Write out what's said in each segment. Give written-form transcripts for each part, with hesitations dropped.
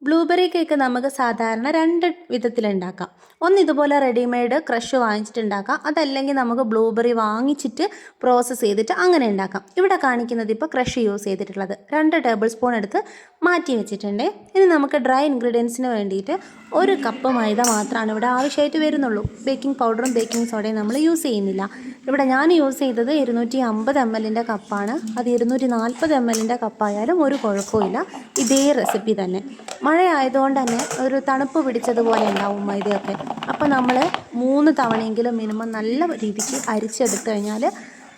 Blueberry cake നമുക്ക് സാധാരണ രണ്ട് വിധത്തിലുണ്ടാക്കാം. ഒന്ന് ഇതുപോലെ റെഡിമെയ്ഡ് ക്രഷ് വാങ്ങിച്ചിട്ടുണ്ടാക്കാം, അതല്ലെങ്കിൽ നമുക്ക് ബ്ലൂബെറി വാങ്ങിച്ചിട്ട് പ്രോസസ്സ് ചെയ്തിട്ട് അങ്ങനെ ഉണ്ടാക്കാം. ഇവിടെ കാണിക്കുന്നത് ഇപ്പോൾ ക്രഷ് യൂസ് ചെയ്തിട്ടുള്ളത് 2 ടേബിൾ സ്പൂൺ എടുത്ത് മാറ്റി വെച്ചിട്ടുണ്ട്. ഇനി നമുക്ക് ഡ്രൈ ഇൻഗ്രീഡിയൻസിന് വേണ്ടിയിട്ട് 1 കപ്പ് മൈദ മാത്രമാണ് ഇവിടെ ആവശ്യമായിട്ട് വരുന്നുള്ളൂ. ബേക്കിംഗ് പൗഡറും ബേക്കിംഗ് സോഡയും നമ്മൾ യൂസ് ചെയ്യുന്നില്ല. ഇവിടെ ഞാൻ യൂസ് ചെയ്തത് 250 ml കപ്പാണ്. അത് 240 ml കപ്പായാലും ഒരു കുഴപ്പമില്ല, ഇതേ റെസിപ്പി തന്നെ. മഴ ആയതുകൊണ്ട് തന്നെ ഒരു തണുപ്പ് പിടിച്ചതുപോലെ ഉണ്ടാവും മൈദയൊക്കെ. അപ്പോൾ നമ്മൾ 3 തവണയെങ്കിലും മിനിമം നല്ല രീതിക്ക് അരിച്ചെടുത്തു കഴിഞ്ഞാൽ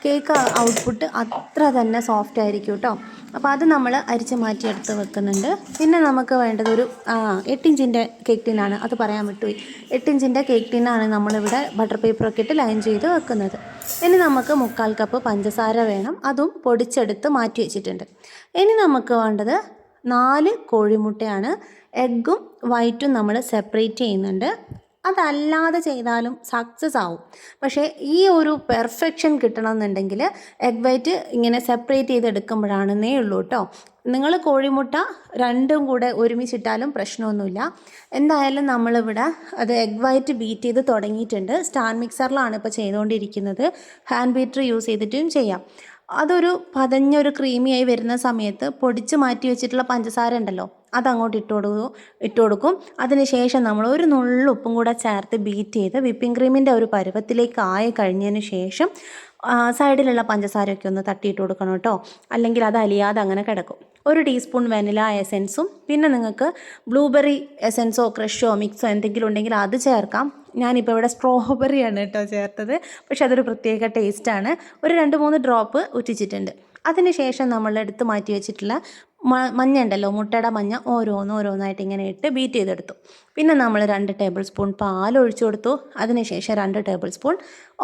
കേക്ക് ഔട്ട്പുട്ട് അത്ര തന്നെ സോഫ്റ്റ് ആയിരിക്കും കേട്ടോ. അപ്പോൾ അത് നമ്മൾ അരിച്ച് മാറ്റിയെടുത്ത് വെക്കുന്നുണ്ട്. പിന്നെ നമുക്ക് വേണ്ടത് ഒരു 8 ഇഞ്ചിൻ്റെ കേക്ക് ടിന്നാണ്, അത് പറയാൻ വിട്ടുപോയി. 8 ഇഞ്ചിൻ്റെ കേക്ക് ടിന്നാണ് നമ്മളിവിടെ ബട്ടർ പേപ്പറൊക്കെ ഇട്ട് ലൈൻ ചെയ്ത് വെക്കുന്നത്. ഇനി നമുക്ക് 1/4 കപ്പ് പഞ്ചസാര വേണം, അതും പൊടിച്ചെടുത്ത് മാറ്റി വെച്ചിട്ടുണ്ട്. ഇനി നമുക്ക് വേണ്ടത് 4 കോഴിമുട്ടയാണ്. എഗ്ഗും വൈറ്റും നമ്മൾ സെപ്പറേറ്റ് ചെയ്യുന്നുണ്ട്. അതല്ലാതെ ചെയ്താലും സക്സസ് ആവും. പക്ഷേ ഈ ഒരു പെർഫെക്ഷൻ കിട്ടണമെന്നുണ്ടെങ്കിൽ എഗ് വൈറ്റ് ഇങ്ങനെ സെപ്പറേറ്റ് ചെയ്തെടുക്കുമ്പോഴാണെന്നേ ഉള്ളൂ കേട്ടോ. നിങ്ങൾ കോഴിമുട്ട രണ്ടും കൂടെ ഒരുമിച്ചിട്ടാലും പ്രശ്നമൊന്നുമില്ല. എന്തായാലും നമ്മളിവിടെ അത് എഗ് വൈറ്റ് ബീറ്റ് ചെയ്ത് തുടങ്ങിയിട്ടുണ്ട്. സ്റ്റാൻഡ് മിക്സറിലാണ് ഇപ്പോൾ ചെയ്തുകൊണ്ടിരിക്കുന്നത്. ഹാൻഡ് ബീറ്റർ യൂസ് ചെയ്തിട്ടും ചെയ്യാം. അതൊരു പതഞ്ഞൊരു ക്രീമിയായി വരുന്ന സമയത്ത് പൊടിച്ച് മാറ്റി വെച്ചിട്ടുള്ള പഞ്ചസാര ഉണ്ടല്ലോ, അതങ്ങോട്ട് ഇട്ട് കൊടുക്കും. അതിന് ശേഷം നമ്മൾ ഒരു നുള്ളു ഉപ്പും കൂടെ ചേർത്ത് ബീറ്റ് ചെയ്ത് വിപ്പിംഗ് ക്രീമിൻ്റെ ഒരു പരുവത്തിലേക്ക് ആയി കഴിഞ്ഞതിന് ശേഷം സൈഡിലുള്ള പഞ്ചസാരയൊക്കെ ഒന്ന് തട്ടിയിട്ട് കൊടുക്കണം കേട്ടോ, അല്ലെങ്കിൽ അത് അലിയാതെ അങ്ങനെ കിടക്കും. 1 ടീസ്പൂൺ വെനില എസൻസും പിന്നെ നിങ്ങൾക്ക് ബ്ലൂബെറി എസൻസോ ക്രഷോ മിക്സോ എന്തെങ്കിലും ഉണ്ടെങ്കിൽ അത് ചേർക്കാം. ഞാനിപ്പോൾ ഇവിടെ സ്ട്രോബെറിയാണ് കേട്ടോ ചേർത്തത്, പക്ഷെ അതൊരു പ്രത്യേക ടേസ്റ്റാണ്. ഒരു 2-3 ഡ്രോപ്പ് ഉറ്റിച്ചിട്ടുണ്ട്. അതിന് ശേഷം നമ്മൾ എടുത്ത് മാറ്റി വെച്ചിട്ടുള്ള മഞ്ഞ ഉണ്ടല്ലോ, മുട്ടയുടെ മഞ്ഞ ഓരോന്നായിട്ട് ഇങ്ങനെ ഇട്ട് ബീറ്റ് ചെയ്തെടുത്തു. പിന്നെ നമ്മൾ 2 ടേബിൾ സ്പൂൺ പാൽ ഒഴിച്ചു കൊടുത്തു. അതിനുശേഷം 2 ടേബിൾ സ്പൂൺ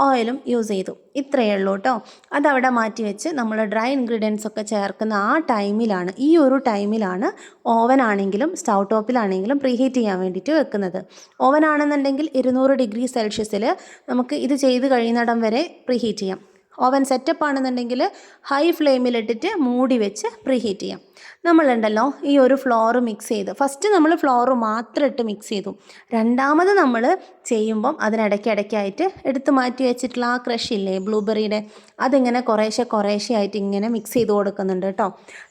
ഓയിലും യൂസ് ചെയ്തു. ഇത്രയേ ഉള്ളൂ കേട്ടോ. അതവിടെ മാറ്റി വെച്ച് നമ്മൾ ഡ്രൈ ഇൻഗ്രീഡിയൻസ് ഒക്കെ ചേർക്കുന്ന ഈ ഒരു ടൈമിലാണ് ഓവനാണെങ്കിലും സ്റ്റൗ ടോപ്പിലാണെങ്കിലും പ്രീഹീറ്റ് ചെയ്യാൻ വേണ്ടിയിട്ട് വെക്കുന്നത്. ഓവനാണെന്നുണ്ടെങ്കിൽ 200 ഡിഗ്രി സെൽഷ്യസിൽ നമുക്ക് ഇത് ചെയ്ത് കഴിയുന്നിടം വരെ പ്രീഹീറ്റ് ചെയ്യാം. ഓവൻ സെറ്റപ്പ് ആണെന്നുണ്ടെങ്കിൽ ഹൈ ഫ്ലെയിമിലിട്ടിട്ട് മൂടി വെച്ച് പ്രീഹീറ്റ് ചെയ്യാം. നമ്മളുണ്ടല്ലോ ഈ ഒരു ഫ്ലോർ മിക്സ് ചെയ്ത് ഫസ്റ്റ് നമ്മൾ ഫ്ലോർ മാത്രം ഇട്ട് മിക്സ് ചെയ്തു. രണ്ടാമത് നമ്മൾ ചെയ്യുമ്പം അതിനിടയ്ക്കായിട്ട് എടുത്ത് മാറ്റി വെച്ചിട്ടുള്ള ആ ക്രഷ് ഇല്ലേ ബ്ലൂബെറിയുടെ, അതിങ്ങനെ കുറേശ്ശെ ആയിട്ട് ഇങ്ങനെ മിക്സ് ചെയ്ത് കൊടുക്കുന്നുണ്ട് കേട്ടോ.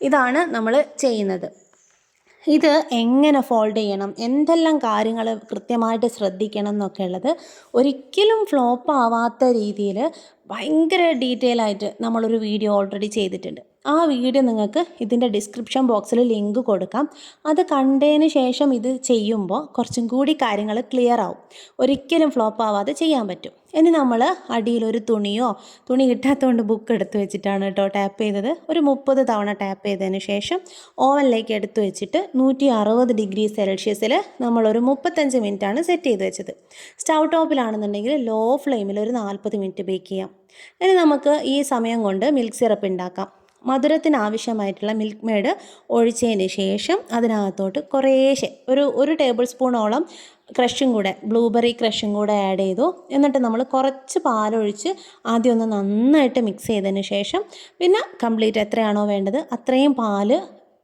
ഇതാണ് നമ്മൾ ചെയ്യുന്നത്. ഇത് എങ്ങനെ ഫോൾഡ് ചെയ്യണം, എന്തെല്ലാം കാര്യങ്ങൾ കൃത്യമായിട്ട് ശ്രദ്ധിക്കണം എന്നൊക്കെ ഉള്ളത് ഒരിക്കലും ഫ്ലോപ്പ് ആവാത്ത രീതിയിൽ ഭയങ്കര ഡീറ്റെയിൽ ആയിട്ട് നമ്മളൊരു വീഡിയോ ഓൾറെഡി ചെയ്തിട്ടുണ്ട്. ആ വീഡിയോ നിങ്ങൾക്ക് ഇതിൻ്റെ ഡിസ്ക്രിപ്ഷൻ ബോക്സിൽ ലിങ്ക് കൊടുക്കാം. അത് കണ്ടതിന് ശേഷം ഇത് ചെയ്യുമ്പോൾ കുറച്ചും കൂടി കാര്യങ്ങൾ ക്ലിയർ ആവും. ഒരിക്കലും ഫ്ലോപ്പ് ആവാതെ ചെയ്യാൻ പറ്റും. ഇനി നമ്മൾ അടിയിലൊരു തുണി കിട്ടാത്തതുകൊണ്ട് ബുക്ക് എടുത്ത് വെച്ചിട്ടാണ് കേട്ടോ ടാപ്പ് ചെയ്തത്. ഒരു 30 തവണ ടാപ്പ് ചെയ്തതിന് ശേഷം ഓവനിലേക്ക് എടുത്ത് വെച്ചിട്ട് 160 ഡിഗ്രി സെൽഷ്യസിൽ നമ്മളൊരു 35 മിനിറ്റാണ് സെറ്റ് ചെയ്ത് വെച്ചത്. സ്റ്റൗ ടോപ്പിലാണെന്നുണ്ടെങ്കിൽ ലോ ഫ്ലെയിമിൽ ഒരു 40 മിനിറ്റ് ബേക്ക് ചെയ്യാം. ഇനി നമുക്ക് ഈ സമയം കൊണ്ട് മിൽക്ക് സിറപ്പ് ഉണ്ടാക്കാം. മധുരത്തിന് ആവശ്യമായിട്ടുള്ള മിൽക്ക് മെയ്ഡ് ഒഴിച്ചതിന് ശേഷം അതിനകത്തോട്ട് കുറേശ്ശെ ഒരു ടേബിൾ സ്പൂണോളം ബ്ലൂബെറി ക്രഷും കൂടെ ആഡ് ചെയ്തു. എന്നിട്ട് നമ്മൾ കുറച്ച് പാലൊഴിച്ച് ആദ്യം ഒന്ന് നന്നായിട്ട് മിക്സ് ചെയ്തതിന് ശേഷം പിന്നെ കംപ്ലീറ്റ് എത്രയാണോ വേണ്ടത് അത്രയും പാല്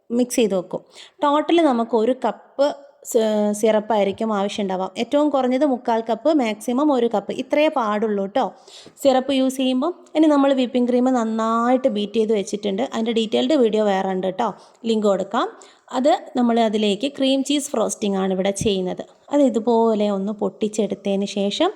മിക്സ് ചെയ്ത് വെക്കും. ടോട്ടൽ നമുക്ക് 1 കപ്പ് സിറപ്പായിരിക്കും ആവശ്യമുണ്ടാവാം. ഏറ്റവും കുറഞ്ഞത് 1/4 കപ്പ്, മാക്സിമം 1 കപ്പ്, ഇത്രയേ പാടുള്ളൂ കേട്ടോ സിറപ്പ് യൂസ് ചെയ്യുമ്പം. ഇനി നമ്മൾ വിപ്പിംഗ് ക്രീം നന്നായിട്ട് ബീറ്റ് ചെയ്ത് വെച്ചിട്ടുണ്ട്. അതിൻ്റെ ഡീറ്റെയിൽഡ് വീഡിയോ വേറെ ഉണ്ട് കേട്ടോ, ലിങ്ക് കൊടുക്കാം. അത് നമ്മൾ അതിലേക്ക് ക്രീം ചീസ് ഫ്രോസ്റ്റിംഗ് ആണ് ഇവിടെ ചെയ്യുന്നത്. അത് ഇതുപോലെ ഒന്ന് പൊട്ടിച്ചെടുത്തതിന് ശേഷം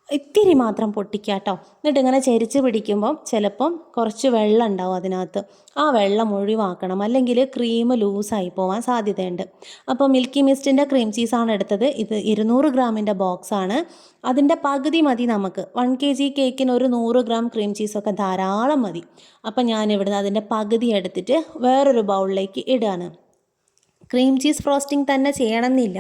ഇത്തിരി മാത്രം പൊട്ടിക്കുക കേട്ടോ. എന്നിട്ട് ഇങ്ങനെ ചരിച്ച് പിടിക്കുമ്പം ചിലപ്പം കുറച്ച് വെള്ളം ഉണ്ടാവും അതിനകത്ത്. ആ വെള്ളം ഒഴിവാക്കണം, അല്ലെങ്കിൽ ക്രീം ലൂസായി പോകാൻ സാധ്യതയുണ്ട്. അപ്പോൾ മിൽക്കി മിസ്റ്റിൻ്റെ ക്രീം ചീസാണ് എടുത്തത്. ഇത് 200 ഗ്രാമിൻ്റെ ബോക്സാണ്. അതിൻ്റെ പകുതി മതി നമുക്ക്. 1 kg കേക്കിന് ഒരു 100 ഗ്രാം ക്രീം ചീസൊക്കെ ധാരാളം മതി. അപ്പം ഞാനിവിടുന്ന് അതിൻ്റെ പകുതി എടുത്തിട്ട് വേറൊരു ബൗളിലേക്ക് ഇടുകയാണ്. ക്രീം ചീസ് ഫ്രോസ്റ്റിംഗ് തന്നെ ചെയ്യണമെന്നില്ല,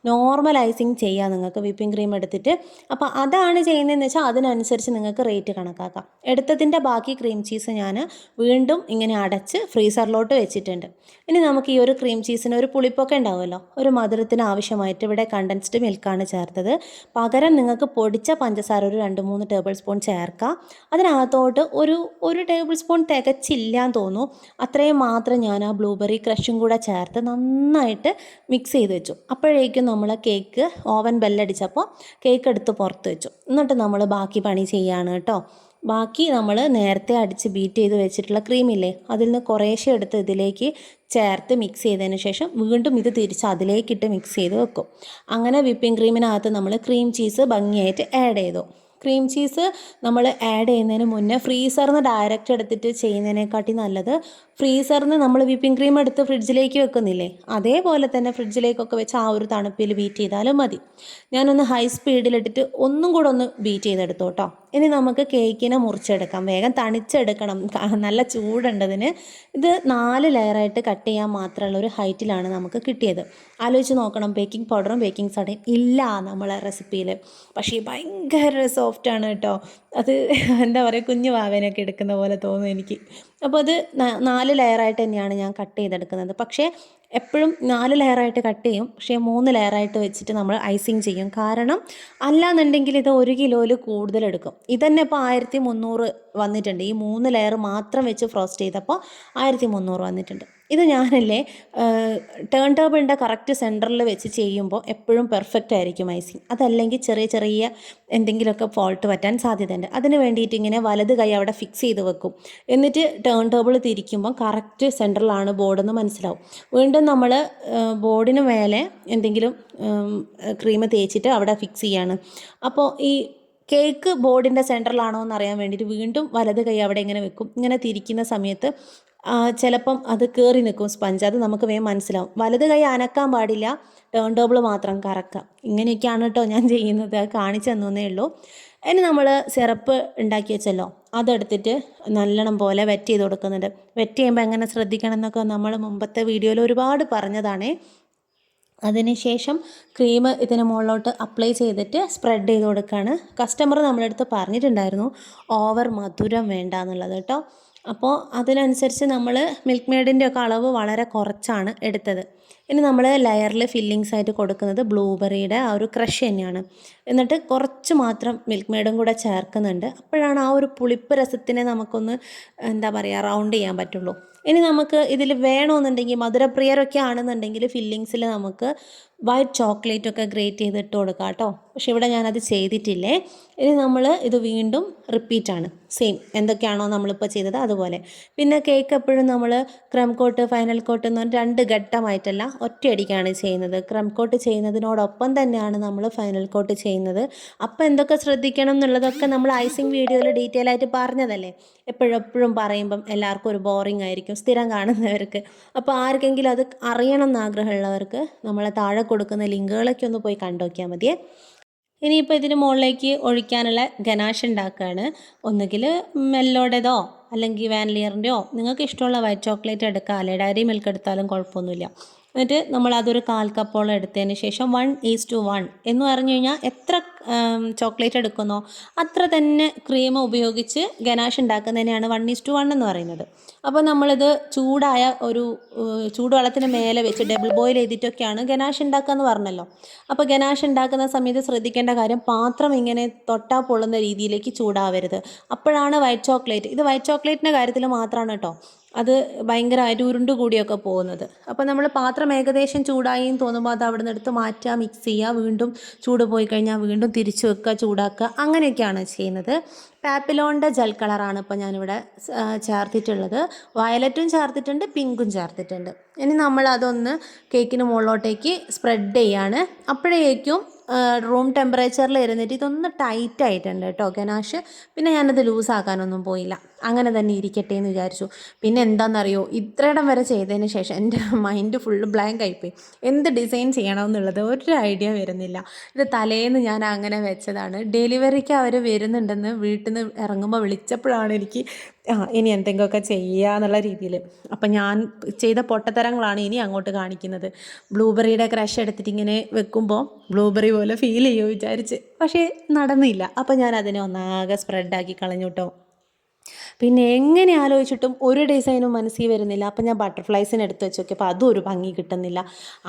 നോർമൽ ഐസിങ് ചെയ്യാം നിങ്ങൾക്ക് വിപ്പിംഗ് ക്രീം എടുത്തിട്ട്. അപ്പോൾ അതാണ് ചെയ്യുന്നതെന്ന് വെച്ചാൽ അതിനനുസരിച്ച് നിങ്ങൾക്ക് റേറ്റ് കണക്കാക്കാം. എടുത്തതിൻ്റെ ബാക്കി ക്രീം ചീസ് ഞാൻ വീണ്ടും ഇങ്ങനെ അടച്ച് ഫ്രീസറിലോട്ട് വെച്ചിട്ടുണ്ട്. ഇനി നമുക്ക് ഈ ഒരു ക്രീം ചീസിന് ഒരു പുളിപ്പൊക്കെ ഉണ്ടാവുമല്ലോ, ഒരു മധുരത്തിന് ആവശ്യമായിട്ട് ഇവിടെ കണ്ടൻസ്ഡ് മിൽക്കാണ് ചേർത്തത്. പകരം നിങ്ങൾക്ക് പൊടിച്ച പഞ്ചസാര ഒരു 2-3 ടേബിൾ സ്പൂൺ ചേർക്കാം. അതിനകത്തോട്ട് ഒരു ടേബിൾ സ്പൂൺ തികച്ചില്ലാന്ന് തോന്നുന്നു, അത്രയും മാത്രം ഞാൻ ആ ബ്ലൂബെറി ക്രഷും കൂടെ ചേർത്ത് നന്നായിട്ട് മിക്സ് ചെയ്ത് വെച്ചു. അപ്പോഴേക്കും നമ്മൾ കേക്ക് ഓവൻ ബെല്ലടിച്ചപ്പോൾ കേക്ക് എടുത്ത് പുറത്ത് വെച്ചു. എന്നിട്ട് നമ്മൾ ബാക്കി പണി ചെയ്യാണ് കേട്ടോ. ബാക്കി നമ്മൾ നേരത്തെ അടിച്ച് ബീറ്റ് ചെയ്ത് വെച്ചിട്ടുള്ള ക്രീമില്ലേ, അതിൽ നിന്ന് കുറേശ്ശെ എടുത്ത് ഇതിലേക്ക് ചേർത്ത് മിക്സ് ചെയ്തതിന് ശേഷം വീണ്ടും ഇത് തിരിച്ച് അതിലേക്കിട്ട് മിക്സ് ചെയ്ത് വെക്കും. അങ്ങനെ വിപ്പിംഗ് ക്രീമിനകത്ത് നമ്മൾ ക്രീം ചീസ് ഭംഗിയായിട്ട് ആഡ് ചെയ്തു. ക്രീം ചീസ് നമ്മൾ ആഡ് ചെയ്യുന്നതിന് മുന്നേ ഫ്രീസറിൽ നിന്ന് ഡയറക്റ്റ് എടുത്തിട്ട് ചെയ്യുന്നതിനെക്കാട്ടി നല്ലത് ഫ്രീസറിൽ നിന്ന് നമ്മൾ വിപ്പിംഗ് ക്രീം എടുത്ത് ഫ്രിഡ്ജിലേക്ക് വെക്കുന്നില്ലേ, അതേപോലെ തന്നെ ഫ്രിഡ്ജിലേക്കൊക്കെ വെച്ച് ആ ഒരു തണുപ്പിൽ ബീറ്റ് ചെയ്താലും മതി. ഞാനൊന്ന് ഹൈ സ്പീഡിലിട്ടിട്ട് ഒന്നും കൂടെ ഒന്ന് ബീറ്റ് ചെയ്തെടുത്തു കേട്ടോ. ഇനി നമുക്ക് കേക്കിനെ മുറിച്ചെടുക്കാം. വേഗം തണിച്ചെടുക്കണം, നല്ല ചൂടുണ്ടതിന്. ഇത് 4 ലെയറായിട്ട് കട്ട് ചെയ്യാൻ മാത്രമുള്ള ഒരു ഹൈറ്റിലാണ് നമുക്ക് കിട്ടിയത്. ആലോചിച്ച് നോക്കണം, ബേക്കിംഗ് പൗഡറും ബേക്കിംഗ് സോഡയും ഇല്ല നമ്മളെ റെസിപ്പിയിൽ. പക്ഷേ ഭയങ്കര സോഫ്റ്റാണ് കേട്ടോ. അത് എന്താ പറയുക, കുഞ്ഞു വാവേനൊക്കെ എടുക്കുന്ന പോലെ തോന്നും എനിക്ക്. അപ്പോൾ അത് 4 ലെയറായിട്ട് തന്നെയാണ് ഞാൻ കട്ട് ചെയ്തെടുക്കുന്നത്. പക്ഷേ എപ്പോഴും 4 ലെയറായിട്ട് കട്ട് ചെയ്യും, പക്ഷേ 3 ലെയറായിട്ട് വെച്ചിട്ട് നമ്മൾ ഐസിങ് ചെയ്യും. കാരണം അല്ലാന്നുണ്ടെങ്കിൽ ഇത് 1 കിലോയിൽ കൂടുതൽ എടുക്കും. ഇതന്നെ ഇപ്പോൾ 1300 വന്നിട്ടുണ്ട്. ഈ 3 ലെയർ മാത്രം വെച്ച് ഫ്രോസ്റ്റ് ചെയ്തപ്പോൾ 1300 വന്നിട്ടുണ്ട്. ഇത് ഞാനല്ലേ ടേൺ ടേബിളിൻ്റെ കറക്റ്റ് സെൻറ്ററിൽ വെച്ച് ചെയ്യുമ്പോൾ എപ്പോഴും പെർഫെക്റ്റ് ആയിരിക്കും ഐസിങ്. അതല്ലെങ്കിൽ ചെറിയ ചെറിയ എന്തെങ്കിലുമൊക്കെ ഫോൾട്ട് പറ്റാൻ സാധ്യതയുണ്ട്. അതിന് വേണ്ടിയിട്ട് ഇങ്ങനെ വലത് കൈ അവിടെ ഫിക്സ് ചെയ്ത് വെക്കും. എന്നിട്ട് ടേൺ ടേബിൾ തിരിക്കുമ്പോൾ കറക്റ്റ് സെൻറ്ററിലാണ് ബോർഡെന്ന് മനസ്സിലാവും. വീണ്ടും നമ്മൾ ബോർഡിന് മേലെ എന്തെങ്കിലും ക്രീം തേച്ചിട്ട് അവിടെ ഫിക്സ് ചെയ്യാണ്. അപ്പോൾ ഈ കേക്ക് ബോർഡിൻ്റെ സെൻറ്ററിലാണോ എന്നറിയാൻ വേണ്ടിയിട്ട് വീണ്ടും വലത് കൈ അവിടെ ഇങ്ങനെ വെക്കും. ഇങ്ങനെ തിരിക്കുന്ന സമയത്ത് ചിലപ്പം അത് കയറി നിൽക്കും സ്പഞ്ച്. അത് നമുക്ക് വേഗം മനസ്സിലാവും. വലത് കൈ അനക്കാൻ പാടില്ല, ടേൺ ടേബിൾ മാത്രം കറക്കാം. ഇങ്ങനെയൊക്കെയാണ് കേട്ടോ ഞാൻ ചെയ്യുന്നത്. അത് കാണിച്ചു തന്നേ ഉള്ളൂ. ഇനി നമ്മൾ സിറപ്പ് ഉണ്ടാക്കി വെച്ചല്ലോ, അതെടുത്തിട്ട് നല്ലോണം പോലെ വെറ്റ് ചെയ്ത് കൊടുക്കുന്നുണ്ട്. വെറ്റ് ചെയ്യുമ്പോൾ എങ്ങനെ ശ്രദ്ധിക്കണം എന്നൊക്കെ നമ്മൾ മുമ്പത്തെ വീഡിയോയിൽ ഒരുപാട് പറഞ്ഞതാണേ. അതിനുശേഷം ക്രീം ഇതിന് മുകളിലോട്ട് അപ്ലൈ ചെയ്തിട്ട് സ്പ്രെഡ് ചെയ്ത് കൊടുക്കുകയാണ്. കസ്റ്റമർ നമ്മളടുത്ത് പറഞ്ഞിട്ടുണ്ടായിരുന്നു ഓവർ മധുരം വേണ്ട എന്നുള്ളത് കേട്ടോ. അപ്പോൾ അതിനനുസരിച്ച് നമ്മൾ മിൽക്ക് മെയ്ഡിൻ്റെ ഒക്കെ അളവ് വളരെ കുറച്ചാണ് എടുത്തത്. ഇനി നമ്മൾ ലെയറിൽ ഫില്ലിങ്സ് ആയിട്ട് കൊടുക്കുന്നത് ബ്ലൂബെറിയുടെ ആ ഒരു ക്രഷ് തന്നെയാണ്. എന്നിട്ട് കുറച്ച് മാത്രം മിൽക്ക് മെയ്ഡും കൂടെ ചേർക്കുന്നുണ്ട്. അപ്പോഴാണ് ആ ഒരു പുളിപ്പ് രസത്തിനെ നമുക്കൊന്ന് എന്താ പറയുക റൗണ്ട് ചെയ്യാൻ പറ്റുള്ളൂ. ഇനി നമുക്ക് ഇതിൽ വേണമെന്നുണ്ടെങ്കിൽ മധുരപ്രിയരൊക്കെ ആണെന്നുണ്ടെങ്കിൽ ഫില്ലിങ്സിൽ നമുക്ക് വൈറ്റ് ചോക്ലേറ്റ് ഒക്കെ ഗ്രേറ്റ് ചെയ്ത് ഇട്ട് കൊടുക്കാം കേട്ടോ. പക്ഷെ ഇവിടെ ഞാനത് ചെയ്തിട്ടില്ലേ. ഇനി നമ്മൾ ഇത് വീണ്ടും റിപ്പീറ്റാണ്, സെയിം എന്തൊക്കെയാണോ നമ്മളിപ്പോൾ ചെയ്തത് അതുപോലെ. പിന്നെ കേക്ക് എപ്പോഴും നമ്മൾ ക്രം കോട്ട് ഫൈനൽ കോട്ട് എന്ന് പറഞ്ഞാൽ 2 ഘട്ടമായിട്ടല്ല ഒറ്റയടിക്കാണ് ചെയ്യുന്നത്. ക്രം കോട്ട് ചെയ്യുന്നതിനോടൊപ്പം തന്നെയാണ് നമ്മൾ ഫൈനൽ കോട്ട് ചെയ്യുന്നത്. അപ്പോൾ എന്തൊക്കെ ശ്രദ്ധിക്കണം എന്നുള്ളതൊക്കെ നമ്മൾ ഐസിങ് വീഡിയോയിൽ ഡീറ്റെയിൽ ആയിട്ട് പറഞ്ഞതല്ലേ. എപ്പോഴും പറയുമ്പം എല്ലാവർക്കും ഒരു ബോറിംഗ് ആയിരിക്കും സ്ഥിരം കാണുന്നവർക്ക്. അപ്പോൾ ആർക്കെങ്കിലും അത് അറിയണം എന്ന് ആഗ്രഹമുള്ളവർക്ക് നമ്മളെ താഴെ കൊടുക്കുന്ന ലിങ്കുകളൊക്കെ ഒന്ന് പോയി കണ്ടു നോക്കിയാൽ മതിയേ. ഇനിയിപ്പോൾ ഇതിന് മുകളിലേക്ക് ഒഴിക്കാനുള്ള ഗനാഷ് ഉണ്ടാക്കുകയാണ്. ഒന്നുകിൽ മെല്ലോടേതോ അല്ലെങ്കിൽ വാനിലിയറിൻ്റെയോ നിങ്ങൾക്ക് ഇഷ്ടമുള്ള വൈറ്റ് ചോക്ലേറ്റ് എടുക്കാം, അല്ലെ ഡയറി മിൽക്ക് എടുത്താലും കുഴപ്പമൊന്നുമില്ല. എന്നിട്ട് നമ്മൾ അതൊരു 1/4 കപ്പോളം എടുത്തതിന് ശേഷം 1:1 എന്ന് പറഞ്ഞു കഴിഞ്ഞാൽ എത്ര ചോക്ലേറ്റ് എടുക്കുന്നോ അത്ര തന്നെ ക്രീം ഉപയോഗിച്ച് ഗനാഷ് ഉണ്ടാക്കുന്നതിനെയാണ് 1:1 എന്ന് പറയുന്നത്. അപ്പോൾ നമ്മളിത് ചൂടായ ഒരു ചൂടുവെള്ളത്തിന് മേലെ വെച്ച് ഡബിൾ ബോയിൽ ചെയ്തിട്ടൊക്കെയാണ് ഗനാഷ് ഉണ്ടാക്കുക എന്ന് പറഞ്ഞല്ലോ. അപ്പോൾ ഗനാഷ് ഉണ്ടാക്കുന്ന സമയത്ത് ശ്രദ്ധിക്കേണ്ട കാര്യം പാത്രം ഇങ്ങനെ തൊട്ടാൽ പൊള്ളുന്ന രീതിയിലേക്ക് ചൂടാവരുത്. അപ്പോഴാണ് വൈറ്റ് ചോക്ലേറ്റ്, ഇത് വൈറ്റ് ചോക്ലേറ്റിൻ്റെ കാര്യത്തിൽ മാത്രമാണ് കേട്ടോ അത് ഭയങ്കരമായിട്ട് ഉരുണ്ടുകൂടിയൊക്കെ പോകുന്നത്. അപ്പോൾ നമ്മൾ പാത്രം ഏകദേശം ചൂടായി എന്ന് തോന്നുമ്പോൾ അത് അവിടെ നിന്ന് എടുത്ത് മാറ്റുക, മിക്സ് ചെയ്യുക, വീണ്ടും ചൂട് പോയി കഴിഞ്ഞാൽ വീണ്ടും തിരിച്ചു വെക്കുക, ചൂടാക്കുക, അങ്ങനെയൊക്കെയാണ് ചെയ്യുന്നത്. പാപ്പിലോണിൻ്റെ ജെൽ കളറാണ് ഇപ്പോൾ ഞാനിവിടെ ചേർത്തിട്ടുള്ളത്. വയലറ്റും ചേർത്തിട്ടുണ്ട്, പിങ്കും ചേർത്തിട്ടുണ്ട്. ഇനി നമ്മൾ അതൊന്ന് കേക്കിന് മുകളിലോട്ടേക്ക് സ്പ്രെഡ് ചെയ്യാണ്. അപ്പോഴേക്കും റൂം ടെമ്പറേച്ചറിൽ ഇരുന്നിട്ട് ഇതൊന്ന് ടൈറ്റ് ആയിട്ടുണ്ട് കേട്ടോ ഗനാഷ്. പിന്നെ ഞാനത് ലൂസാക്കാനൊന്നും പോയില്ല, അങ്ങനെ തന്നെ ഇരിക്കട്ടെ എന്ന് വിചാരിച്ചു. പിന്നെ എന്താണെന്നറിയോ, ഇത്രയിടം വരെ ചെയ്തതിന് ശേഷം എൻ്റെ മൈൻഡ് ഫുള്ള് ബ്ലാങ്ക് ആയിപ്പോയി. എന്ത് ഡിസൈൻ ചെയ്യണമെന്നുള്ളത് ഒരു ഐഡിയ വരുന്നില്ല. ഇത് തലേന്ന് ഞാൻ അങ്ങനെ വെച്ചതാണ്. ഡെലിവറിക്ക് അവർ വരുന്നുണ്ടെന്ന് വീട്ടിൽ നിന്ന് ഇറങ്ങുമ്പോൾ വിളിച്ചപ്പോഴാണ് എനിക്ക് ഇനി എന്തെങ്കിലുമൊക്കെ ചെയ്യുക എന്നുള്ള രീതിയിൽ. അപ്പം ഞാൻ ചെയ്ത പൊട്ടത്തരങ്ങളാണ് ഇനി അങ്ങോട്ട് കാണിക്കുന്നത്. ബ്ലൂബെറിയുടെ ക്രഷ് എടുത്തിട്ട് ഇങ്ങനെ വെക്കുമ്പോൾ ബ്ലൂബെറി പോലെ ഫീൽ ചെയ്യുമോ വിചാരിച്ച്, പക്ഷേ നടന്നില്ല. അപ്പോൾ ഞാൻ അതിനെ ഒന്നാകെ സ്പ്രെഡാക്കി കളഞ്ഞു കേട്ടോ. പിന്നെ എങ്ങനെ ആലോചിച്ചിട്ടും ഒരു ഡിസൈനും മനസ്സിൽ വരുന്നില്ല. അപ്പം ഞാൻ ബട്ടർഫ്ലൈസിന് എടുത്ത് വെച്ച് നോക്കിയപ്പോൾ അതും ഒരു ഭംഗി കിട്ടുന്നില്ല.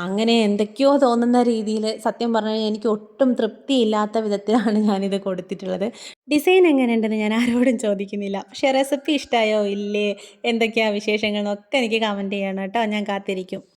അങ്ങനെ എന്തൊക്കെയോ തോന്നുന്ന രീതിയിൽ സത്യം പറഞ്ഞാൽ എനിക്ക് ഒട്ടും തൃപ്തിയില്ലാത്ത വിധത്തിലാണ് ഞാനിത് കൊടുത്തിട്ടുള്ളത്. ഡിസൈൻ എങ്ങനെയുണ്ടെന്ന് ഞാൻ ആരോടും ചോദിക്കുന്നില്ല. പക്ഷേ റെസിപ്പി ഇഷ്ടമായോ ഇല്ലേ, എന്തൊക്കെയാണ് വിശേഷങ്ങൾ എന്നൊക്കെ എനിക്ക് കമൻറ്റ് ചെയ്യണം കേട്ടോ. ഞാൻ കാത്തിരിക്കും.